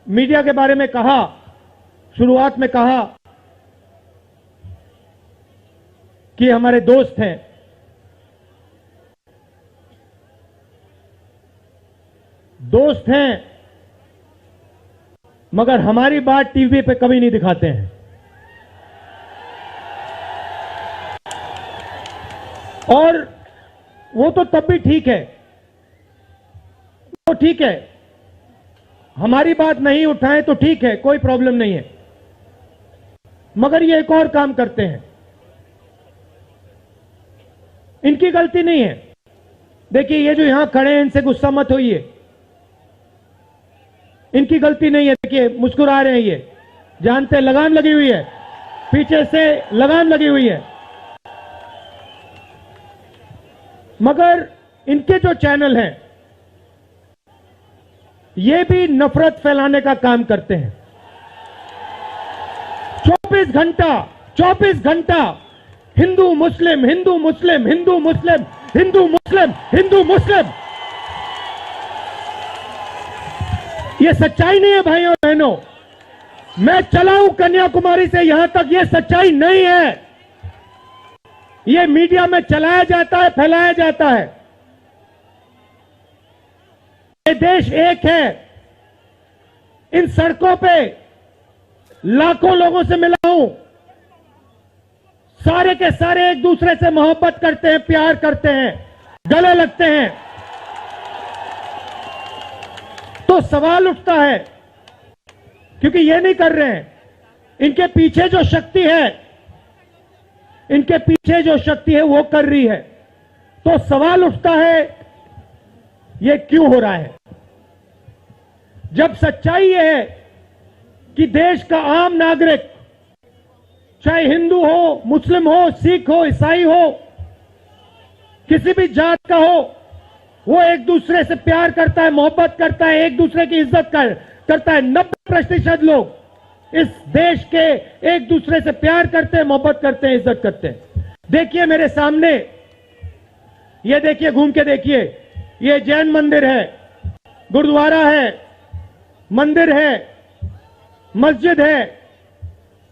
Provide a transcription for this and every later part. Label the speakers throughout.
Speaker 1: Media के बारे में कहा, शुरुआत में कहा कि हमारे दोस्त हैं। दोस्त हैं, मगर हमारी बात टीवी पे कभी नहीं दिखाते हैं। और वो तो तब भी ठीक है, वो ठीक है, हमारी बात नहीं उठाएं तो ठीक है, कोई प्रॉब्लम नहीं है। मगर ये एक और काम करते हैं, इनकी गलती नहीं है। देखिए, ये जो यहां खड़े हैं, इनसे गुस्सा मत होइए, इनकी गलती नहीं है। देखिए, मुस्कुरा रहे हैं, ये जानते लगाम लगी हुई है, पीछे से लगाम लगी हुई है। मगर इनके जो चैनल हैं, ये भी नफरत फैलाने का काम करते हैं। 24 घंटा हिंदू मुस्लिम, हिंदू मुस्लिम, हिंदू मुस्लिम, हिंदू मुस्लिम, हिंदू मुस्लिम। ये सच्चाई नहीं है भाइयों और बहनों। मैं चला हूं कन्याकुमारी से यहां तक, ये सच्चाई नहीं है। ये मीडिया में चलाया जाता है, फैलाया जाता है। ये देश एक है। इन सड़कों पे लाखों लोगों से मिला हूं, सारे के सारे एक दूसरे से मोहब्बत करते हैं, प्यार करते हैं, गले लगते हैं। तो सवाल उठता है, क्योंकि ये नहीं कर रहे हैं, इनके पीछे जो शक्ति है, इनके पीछे जो शक्ति है वो कर रही है। तो सवाल उठता है, ये क्यों हो रहा है? जब सच्चाई ये है कि देश का आम नागरिक, चाहे हिंदू हो, मुस्लिम हो, सिख हो, ईसाई हो, किसी भी जात का हो, वो एक दूसरे से प्यार करता है, मोहब्बत करता है, एक दूसरे की इज्जत करता है। 90% लोग इस देश के एक दूसरे से प्यार करते हैं, मोहब्बत करते हैं, इज्जत करते हैं। देखिए मेरे सामने, ये देखिए, घूम के देखिए, ये जैन मंदिर है, गुरुद्वारा है, मंदिर है, मस्जिद है।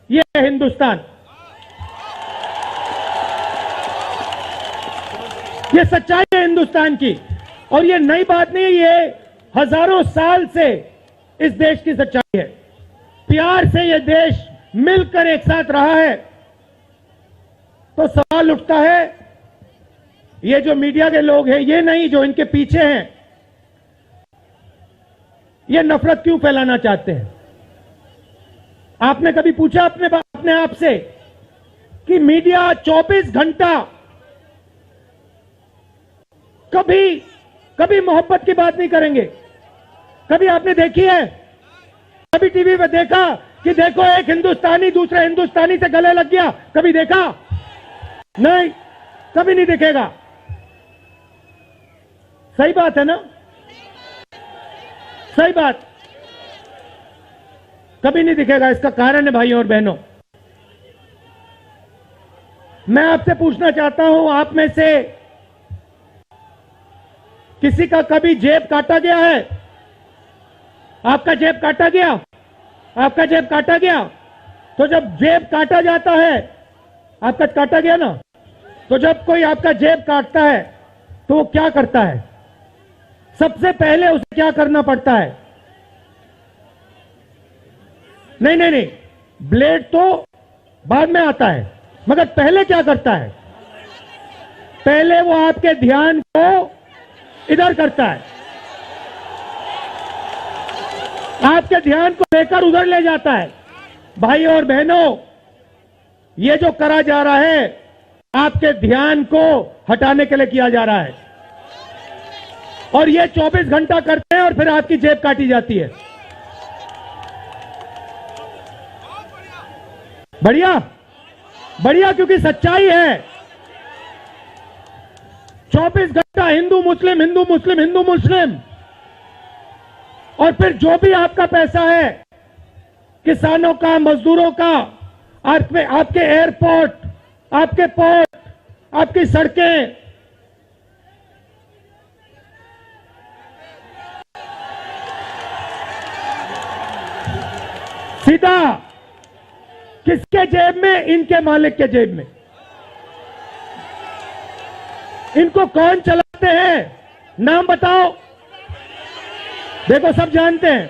Speaker 1: ये है हिंदुस्तान। ये सच्चाई है हिंदुस्तान की, और ये नई बात नहीं है, ये हजारों साल से इस देश की सच्चाई है। प्यार से ये देश मिलकर एक साथ रहा है। तो सवाल उठता है, ये जो मीडिया के लोग हैं, ये नहीं, जो इनके पीछे हैं, ये नफरत क्यों फैलाना चाहते हैं? आपने कभी पूछा अपने आप से कि मीडिया 24 घंटा कभी मोहब्बत की बात नहीं करेंगे? कभी आपने देखी है? कभी टीवी पे देखा कि देखो एक हिंदुस्तानी दूसरे हिंदुस्तानी से गले लग गया? कभी देखा? नहीं, कभी नहीं दिखेगा। सही बात है ना? सही बात, कभी नहीं दिखेगा। इसका कारण है भाइयों और बहनों, मैं आपसे पूछना चाहता हूं, आप में से किसी का कभी जेब काटा गया है? आपका जेब काटा गया? आपका जेब काटा गया? तो जब जेब काटा जाता है, आपका काटा गया ना, तो जब कोई आपका जेब काटता है तो वो क्या करता है? सबसे पहले उसे क्या करना पड़ता है? नहीं, ब्लेड तो बाद में आता है, मगर पहले क्या करता है? पहले वो आपके ध्यान को इधर करता है, आपके ध्यान को लेकर उधर ले जाता है। भाई और बहनों, ये जो करा जा रहा है, आपके ध्यान को हटाने के लिए किया जा रहा है। और ये 24 घंटा करते हैं और फिर आपकी जेब काटी जाती है। बढ़िया, बढ़िया, क्योंकि सच्चाई है। 24 घंटा हिंदू मुस्लिम, हिंदू मुस्लिम, हिंदू मुस्लिम। और फिर जो भी आपका पैसा है, किसानों का, मजदूरों का, आपके एयरपोर्ट, आपके पोर्ट, आपकी सड़कें, सीधा किसके जेब में? इनके मालिक के जेब में। इनको कौन चलाते हैं? नाम बताओ। देखो, सब जानते हैं,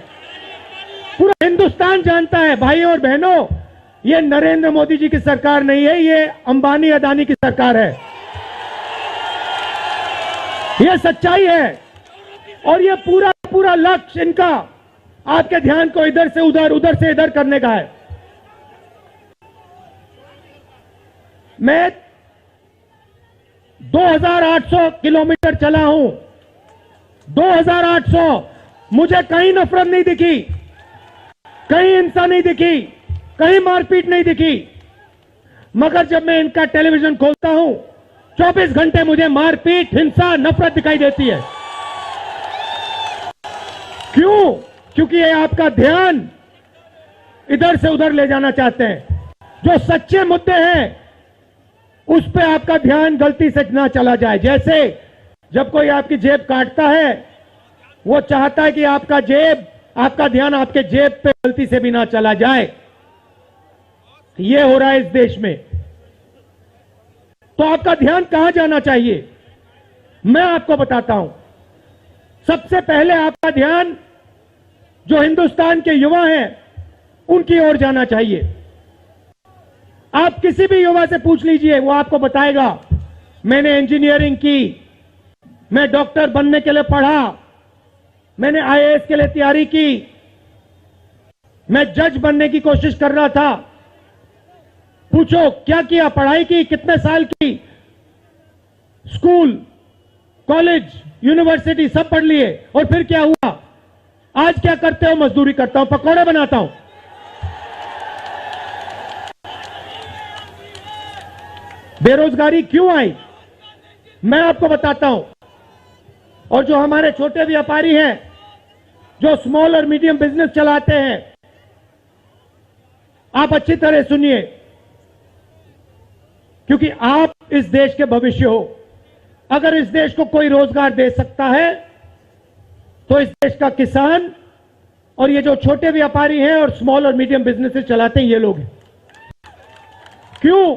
Speaker 1: पूरा हिंदुस्तान जानता है। भाइयों और बहनों, ये नरेंद्र मोदी जी की सरकार नहीं है, ये अंबानी अदानी की सरकार है। ये सच्चाई है। और ये पूरा लक्ष्य इनका आपके ध्यान को इधर से उधर, उधर से इधर करने का है। मैं 2800 किलोमीटर चला हूं, 2800। मुझे कहीं नफरत नहीं दिखी, कहीं हिंसा नहीं दिखी, कहीं मारपीट नहीं दिखी। मगर जब मैं इनका टेलीविजन खोलता हूं, 24 घंटे मुझे मारपीट, हिंसा, नफरत दिखाई देती है। क्यों? क्योंकि ये आपका ध्यान इधर से उधर ले जाना चाहते हैं। जो सच्चे मुद्दे हैं उस पे आपका ध्यान गलती से ना चला जाए। जैसे जब कोई आपकी जेब काटता है, वो चाहता है कि आपका ध्यान आपके जेब पे गलती से भी ना चला जाए। ये हो रहा है इस देश में। तो आपका ध्यान कहां जाना चाहिए? मैं आपको बताता हूं। सबसे पहले आपका ध्यान जो हिंदुस्तान के युवा हैं उनकी ओर जाना चाहिए। आप किसी भी युवा से पूछ लीजिए, वो आपको बताएगा, मैंने इंजीनियरिंग की, मैं डॉक्टर बनने के लिए पढ़ा, मैंने आईएएस के लिए तैयारी की, मैं जज बनने की कोशिश कर रहा था। पूछो क्या किया? पढ़ाई की, कितने साल की, स्कूल, कॉलेज, यूनिवर्सिटी सब पढ़ लिए, और फिर क्या हुआ? आज क्या करते हो? मजदूरी करता हूं, पकौड़े बनाता हूं। बेरोजगारी क्यों आई? मैं आपको बताता हूं। और जो हमारे छोटे व्यापारी हैं, जो स्मॉल और मीडियम बिजनेस चलाते हैं, आप अच्छी तरह सुनिए, क्योंकि आप इस देश के भविष्य हो। अगर इस देश को कोई रोजगार दे सकता है तो इस देश का किसान और ये जो छोटे व्यापारी हैं और स्मॉल और मीडियम बिजनेसेस चलाते हैं, ये लोग हैं। क्यों?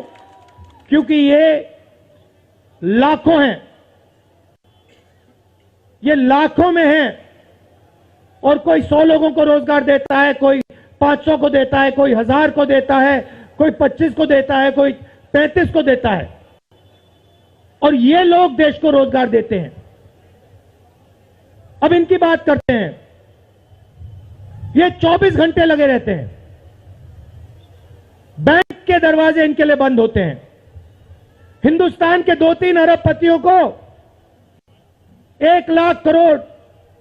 Speaker 1: क्योंकि ये लाखों हैं, ये लाखों में हैं। और कोई 100 लोगों को रोजगार देता है, कोई 500 को देता है, कोई 1000 को देता है, कोई 25 को देता है, कोई 33 को देता है। और ये लोग देश को रोजगार देते हैं। अब इनकी बात करते हैं। ये 24 घंटे लगे रहते हैं, बैंक के दरवाजे इनके लिए बंद होते हैं। हिंदुस्तान के 2-3 अरबपतियों को 1 लाख करोड़,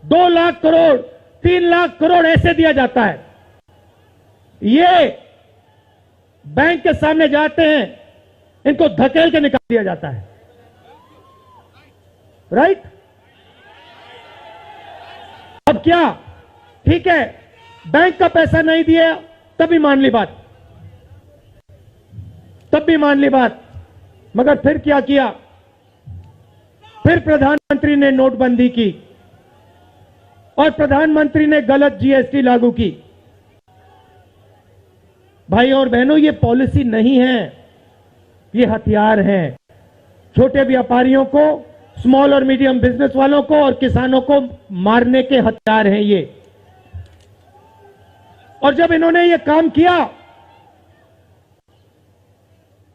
Speaker 1: 2 लाख करोड़, 3 लाख करोड़ ऐसे दिया जाता है। ये बैंक के सामने जाते हैं, इनको धकेल के निकाल दिया जाता है। राइट? अब क्या? ठीक है, बैंक का पैसा नहीं दिया तभी मान ली बात, तब भी मान ली बात। मगर फिर क्या किया? फिर प्रधानमंत्री ने नोटबंदी की और प्रधानमंत्री ने गलत जीएसटी लागू की। भाइयों और बहनों, ये पॉलिसी नहीं है, ये हथियार हैं। छोटे व्यापारियों को, स्मॉल और मीडियम बिजनेस वालों को और किसानों को मारने के हथियार हैं ये। और जब इन्होंने ये काम किया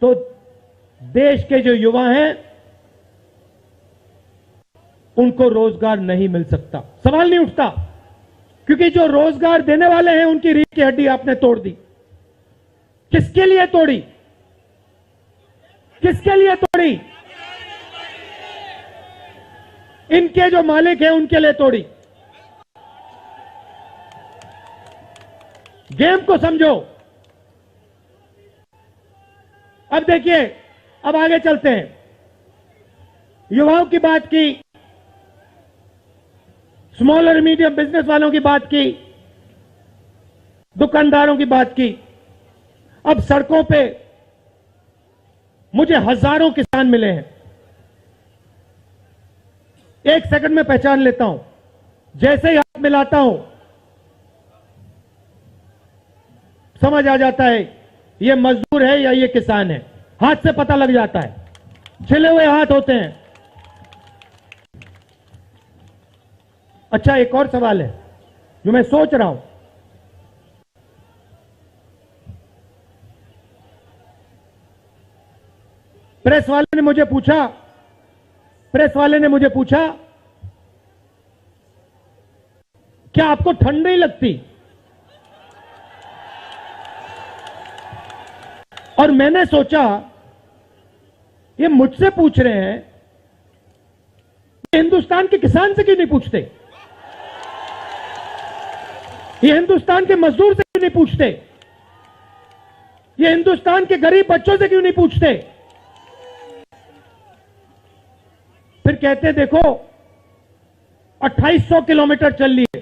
Speaker 1: तो देश के जो युवा हैं उनको रोजगार नहीं मिल सकता, सवाल नहीं उठता। क्योंकि जो रोजगार देने वाले हैं उनकी रीढ़ की हड्डी आपने तोड़ दी। किसके लिए तोड़ी? किसके लिए तोड़ी? इनके जो मालिक हैं उनके लिए तोड़ी। गेम को समझो। अब देखिए, अब आगे चलते हैं। युवाओं की बात की, स्मॉल और मीडियम बिजनेस वालों की बात की, दुकानदारों की बात की। अब सड़कों पे मुझे हजारों किसान मिले हैं। 1 सेकंड में पहचान लेता हूं, जैसे ही हाथ मिलाता हूं समझ आ जाता है ये मजदूर है या ये किसान है, हाथ से पता लग जाता है, छिले हुए हाथ होते हैं। अच्छा, एक और सवाल है जो मैं सोच रहा हूं। प्रेस वाले ने मुझे पूछा क्या आपको ठंड नहीं लगती? और मैंने सोचा ये मुझसे पूछ रहे हैं, ये हिंदुस्तान के किसान से क्यों नहीं पूछते? ये हिंदुस्तान के मजदूर से क्यों नहीं पूछते? ये हिंदुस्तान के गरीब बच्चों से क्यों नहीं पूछते? फिर कहते देखो 2800 किलोमीटर चल लिए,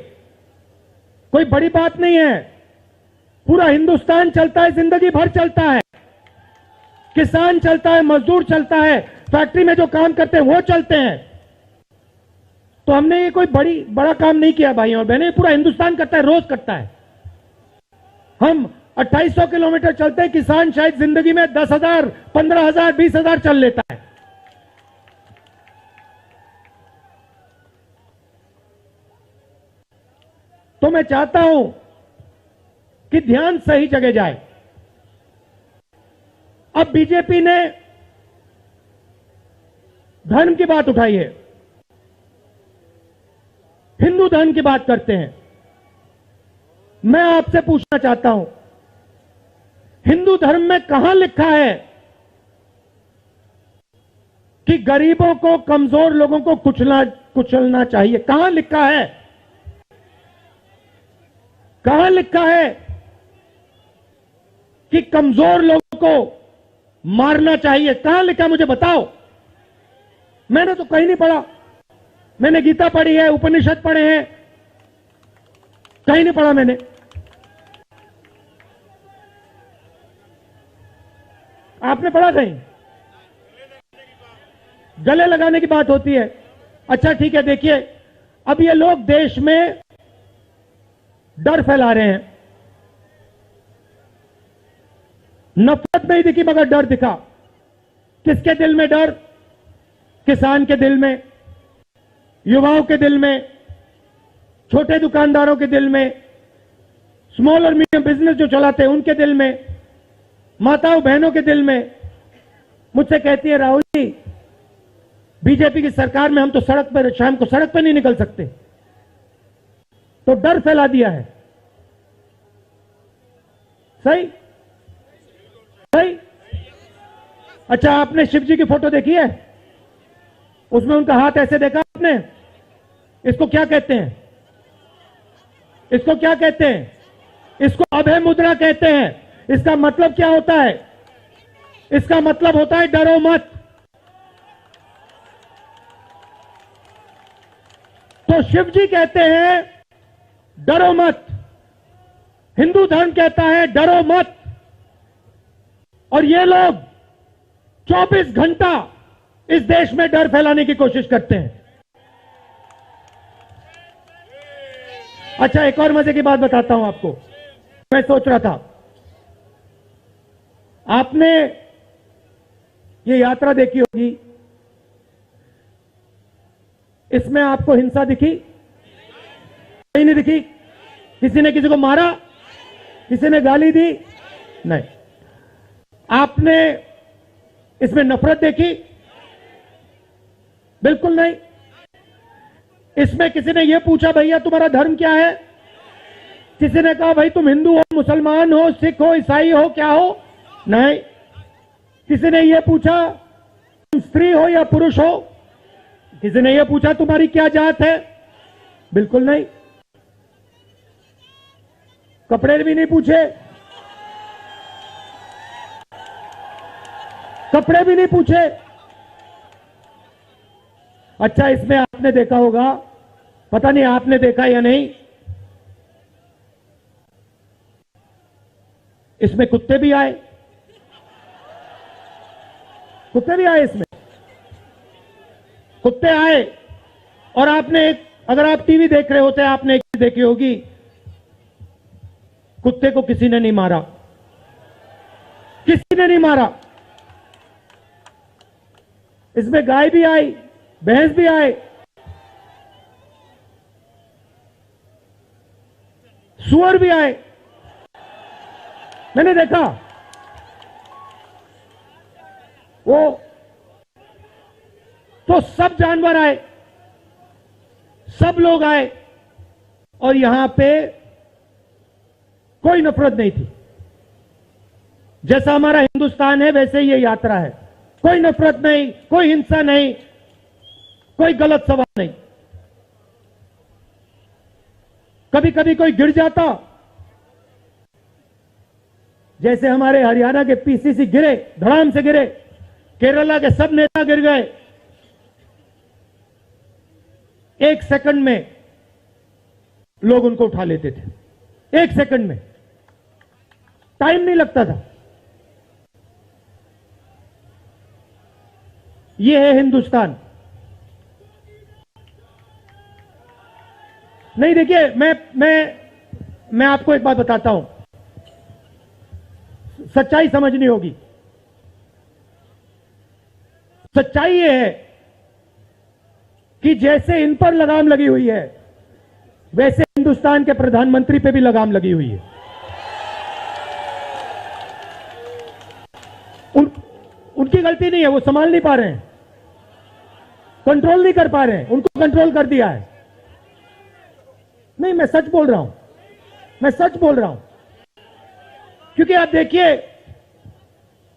Speaker 1: कोई बड़ी बात नहीं है, पूरा हिंदुस्तान चलता है, जिंदगी भर चलता है, किसान चलता है, मजदूर चलता है, फैक्ट्री में जो काम करते हैं वो चलते हैं। तो हमने ये कोई बड़ा काम नहीं किया भाई और बहनें, पूरा हिंदुस्तान करता है, रोज करता है। हम 2800 किलोमीटर चलते हैं, किसान शायद जिंदगी में 10,000, 15,000, 20,000 चल लेता है। तो मैं चाहता हूं कि ध्यान सही जगह जाए। अब बीजेपी ने धर्म की बात उठाई है, हिंदू धर्म की बात करते हैं। मैं आपसे पूछना चाहता हूं, हिंदू धर्म में कहां लिखा है कि गरीबों को, कमजोर लोगों को कुचलना चाहिए? कहां लिखा है? कहां लिखा है कि कमजोर लोगों को मारना चाहिए? कहां लिखा है मुझे बताओ। मैंने तो कहीं नहीं पढ़ा। मैंने गीता पढ़ी है, उपनिषद पढ़े हैं, कहीं नहीं पढ़ा मैंने। आपने पढ़ा कहीं? गले लगाने की बात होती है। अच्छा ठीक है, देखिए अब ये लोग देश में डर फैला रहे हैं। नफरत नहीं दिखी मगर डर दिखा। किसके दिल में डर? किसान के दिल में, युवाओं के दिल में, छोटे दुकानदारों के दिल में, स्मॉल और मीडियम बिजनेस जो चलाते हैं उनके दिल में, माताओं बहनों के दिल में। मुझसे कहती है राहुल जी, बीजेपी की सरकार में हम तो सड़क पर, शाम को सड़क पर नहीं निकल सकते। तो डर फैला दिया है। सही सही। अच्छा, आपने शिव जी की फोटो देखी है? उसमें उनका हाथ ऐसे देखा आपने? इसको क्या कहते हैं? इसको क्या कहते हैं? इसको अभय मुद्रा कहते हैं। इसका मतलब क्या होता है? इसका मतलब होता है डरो मत। तो शिव जी कहते हैं डरो मत, हिंदू धर्म कहता है डरो मत, और ये लोग 24 घंटा इस देश में डर फैलाने की कोशिश करते हैं। अच्छा, एक और मजे की बात बताता हूं आपको। मैं सोच रहा था, आपने ये यात्रा देखी होगी, इसमें आपको हिंसा दिखी? कहीं नहीं दिखी? किसी ने किसी को मारा? किसी ने गाली दी? नहीं। आपने इसमें नफरत देखी? बिल्कुल नहीं। इसमें किसी ने यह पूछा भैया तुम्हारा धर्म क्या है? किसी ने कहा भाई तुम हिंदू हो, मुसलमान हो, सिख हो, ईसाई हो, क्या हो? नहीं। किसी ने यह पूछा तुम स्त्री हो या पुरुष हो? किसी ने यह पूछा तुम्हारी क्या जात है? बिल्कुल नहीं। कपड़े भी नहीं पूछे, कपड़े भी नहीं पूछे। अच्छा, इसमें आपने देखा होगा, पता नहीं आपने देखा या नहीं, इसमें कुत्ते भी आए। कुत्ते भी आए इसमें, कुत्ते आए। और आपने एक, अगर आप टीवी देख रहे होते आपने एक देखी होगी, कुत्ते को किसी ने नहीं मारा, किसी ने नहीं मारा। इसमें गाय भी आई, भैंस भी आए, सुअर भी आए, मैंने देखा। वो तो सब जानवर आए, सब लोग आए, और यहां पे कोई नफरत नहीं थी। जैसा हमारा हिंदुस्तान है वैसे ही ये यात्रा है, कोई नफरत नहीं, कोई हिंसा नहीं, कोई गलत सवाल नहीं। कभी कभी कोई गिर जाता, जैसे हमारे हरियाणा के पीसीसी गिरे, धड़ाम से गिरे, केरला के सब नेता गिर गए, 1 सेकंड में लोग उनको उठा लेते थे, 1 सेकंड में, टाइम नहीं लगता था। ये है हिंदुस्तान। नहीं, देखिए, मैं आपको एक बात बताता हूं, सच्चाई समझनी होगी। सच्चाई ये है कि जैसे इन पर लगाम लगी हुई है, वैसे हिंदुस्तान के प्रधानमंत्री पे भी लगाम लगी हुई है। उनकी गलती नहीं है, वो संभाल नहीं पा रहे हैं, कंट्रोल नहीं कर पा रहे हैं, उनको कंट्रोल कर दिया है। नहीं, मैं सच बोल रहा हूं, मैं सच बोल रहा हूं। क्योंकि आप देखिए,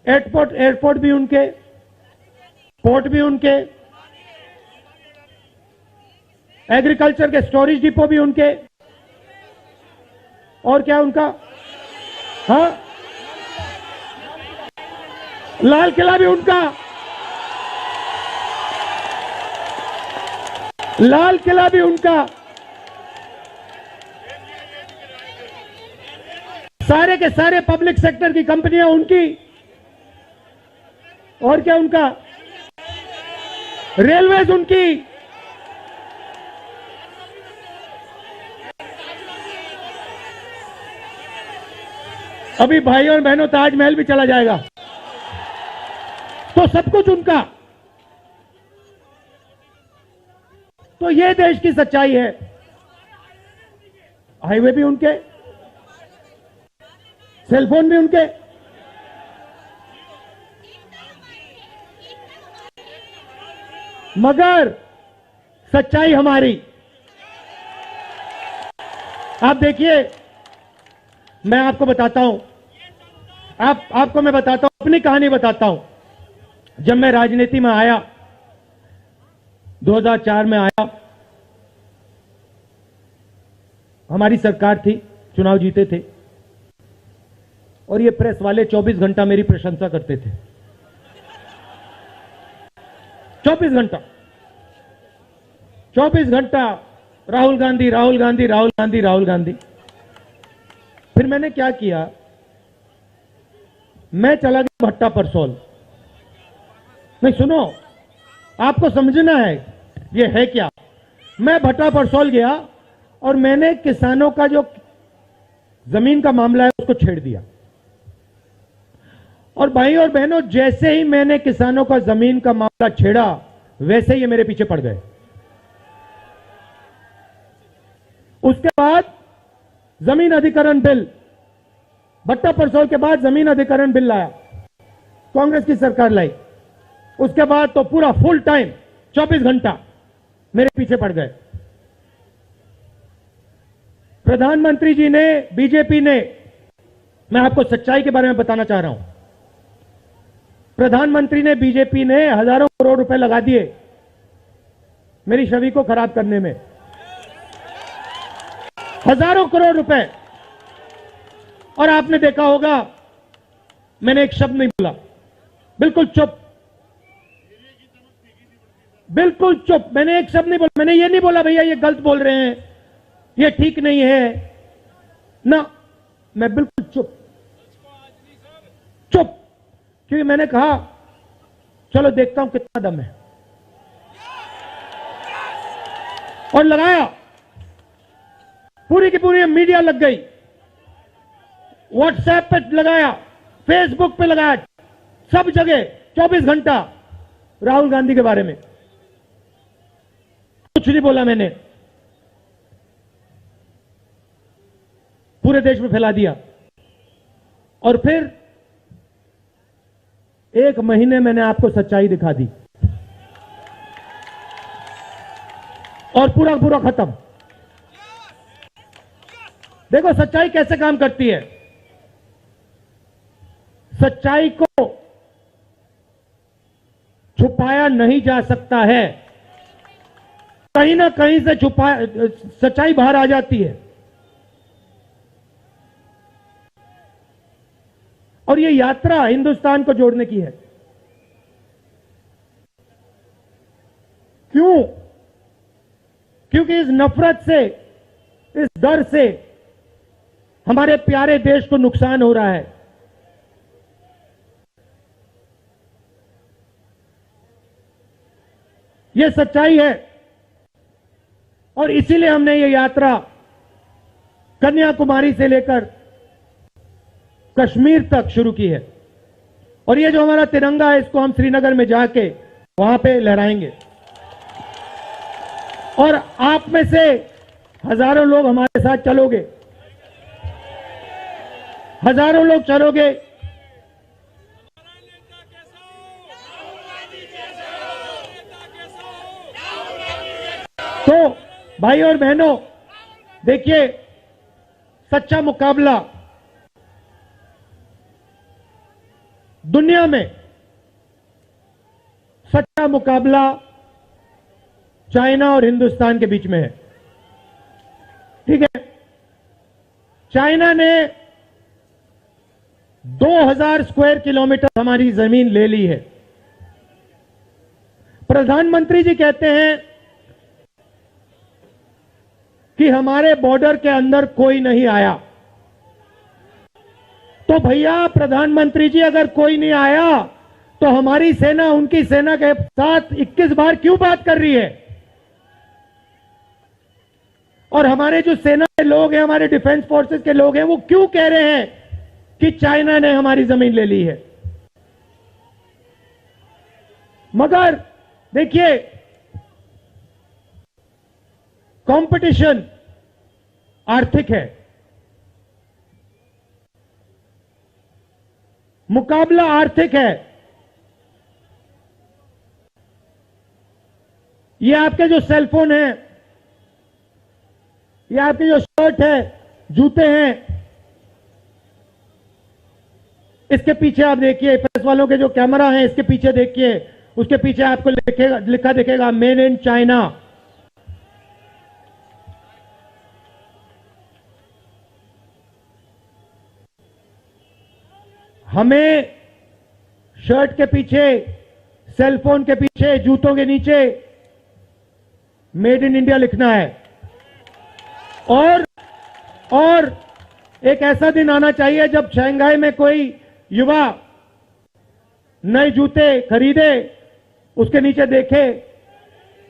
Speaker 1: एयरपोर्ट भी उनके, पोर्ट भी उनके, एग्रीकल्चर के स्टोरेज डिपो भी उनके, और क्या उनका, हाँ, लाल किला भी उनका, लाल किला भी उनका, सारे के सारे पब्लिक सेक्टर की कंपनियां उनकी, और क्या उनका, रेलवेज उनकी, अभी भाइयों और बहनों ताजमहल भी चला जाएगा, तो सब कुछ उनका। तो ये देश की सच्चाई है। हाईवे भी उनके, सेलफोन भी उनके, मगर सच्चाई हमारी। आप देखिए, मैं आपको बताता हूं, आपको मैं बताता हूं, अपनी कहानी बताता हूं। जब मैं राजनीति में आया, 2004 में आया, हमारी सरकार थी, चुनाव जीते थे, और ये प्रेस वाले 24 घंटा मेरी प्रशंसा करते थे। 24 घंटा, 24 घंटा, राहुल गांधी, राहुल गांधी, राहुल गांधी, राहुल गांधी। फिर मैंने क्या किया, मैं चला गया भट्टा परसोल। नहीं, सुनो, आपको समझना है ये है क्या। मैं भट्टा परसोल गया और मैंने किसानों का जो जमीन का मामला है उसको छेड़ दिया। और भाई और बहनों, जैसे ही मैंने किसानों का जमीन का मामला छेड़ा, वैसे ही ये मेरे पीछे पड़ गए। उसके बाद जमीन अधिकरण बिल, भट्टा परसोल के बाद जमीन अधिकरण बिल लाया, कांग्रेस की सरकार लाई। उसके बाद तो पूरा फुल टाइम 24 घंटा मेरे पीछे पड़ गए। प्रधानमंत्री जी ने, बीजेपी ने, मैं आपको सच्चाई के बारे में बताना चाह रहा हूं, प्रधानमंत्री ने, बीजेपी ने हजारों करोड़ रुपए लगा दिए मेरी छवि को खराब करने में, हजारों करोड़ रुपए। और आपने देखा होगा, मैंने एक शब्द नहीं बोला, बिल्कुल चुप, बिल्कुल चुप, मैंने एक शब्द नहीं बोला। मैंने ये नहीं बोला भैया ये गलत बोल रहे हैं, ये ठीक नहीं है ना, मैं बिल्कुल चुप, चुप। क्योंकि मैंने कहा चलो देखता हूं कितना दम है, और लगाया। पूरी की पूरी मीडिया लग गई, व्हाट्सएप पे लगाया, फेसबुक पे लगाया, सब जगह 24 घंटा राहुल गांधी के बारे में। कुछ नहीं बोला मैंने, पूरे देश में फैला दिया। और फिर 1 महीने मैंने आपको सच्चाई दिखा दी और पूरा खत्म। देखो सच्चाई कैसे काम करती है। सच्चाई को छुपाया नहीं जा सकता है, कहीं ना कहीं से सच्चाई बाहर आ जाती है। और ये यात्रा हिंदुस्तान को जोड़ने की है। क्यों? क्योंकि इस नफरत से, इस डर से हमारे प्यारे देश को नुकसान हो रहा है। यह सच्चाई है और इसीलिए हमने ये यात्रा कन्याकुमारी से लेकर कश्मीर तक शुरू की है। और ये जो हमारा तिरंगा है, इसको हम श्रीनगर में जाके वहां पे लहराएंगे। और आप में से हजारों लोग हमारे साथ चलोगे, हजारों लोग चलोगे। तो भाई और बहनों, देखिए सच्चा मुकाबला दुनिया में, सच्चा मुकाबला चाइना और हिंदुस्तान के बीच में है। ठीक है, चाइना ने 2000 स्क्वायर किलोमीटर हमारी जमीन ले ली है। प्रधानमंत्री जी कहते हैं कि हमारे बॉर्डर के अंदर कोई नहीं आया। तो भैया प्रधानमंत्री जी, अगर कोई नहीं आया तो हमारी सेना उनकी सेना के साथ 21 बार क्यों बात कर रही है? और हमारे जो सेना के लोग हैं, हमारे डिफेंस फोर्सेस के लोग हैं, वो क्यों कह रहे हैं कि चाइना ने हमारी जमीन ले ली है? मगर देखिए, कंपटीशन आर्थिक है, मुकाबला आर्थिक है। ये आपके जो सेलफोन है, ये आपकी जो शर्ट है, जूते हैं, इसके पीछे आप देखिए, प्रेस वालों के जो कैमरा है, इसके पीछे देखिए, उसके पीछे आपको लिखा दिखेगा मेड इन चाइना। हमें शर्ट के पीछे, सेलफोन के पीछे, जूतों के नीचे मेड इन इंडिया लिखना है। और एक ऐसा दिन आना चाहिए जब शंघाई में कोई युवा नए जूते खरीदे, उसके नीचे देखे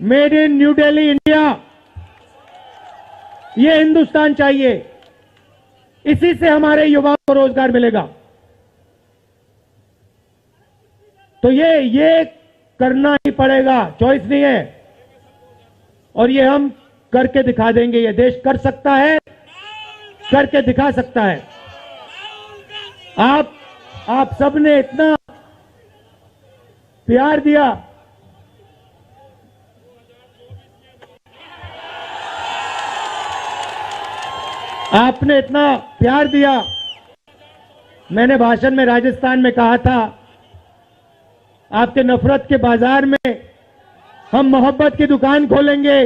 Speaker 1: made in new Delhi India. ये हिंदुस्तान चाहिए, इसी से हमारे युवाओं को रोजगार मिलेगा। तो ये करना ही पड़ेगा, चॉइस नहीं है। और ये हम करके दिखा देंगे। ये देश कर सकता है, करके दिखा सकता है। आप सबने इतना प्यार दिया, आपने इतना प्यार दिया। मैंने भाषण में राजस्थान में कहा था, आपके नफरत के बाजार में हम मोहब्बत की दुकान खोलेंगे।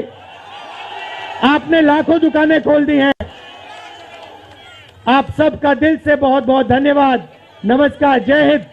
Speaker 1: आपने लाखों दुकानें खोल दी हैं। आप सबका दिल से बहुत बहुत धन्यवाद। नमस्कार, जय हिंद।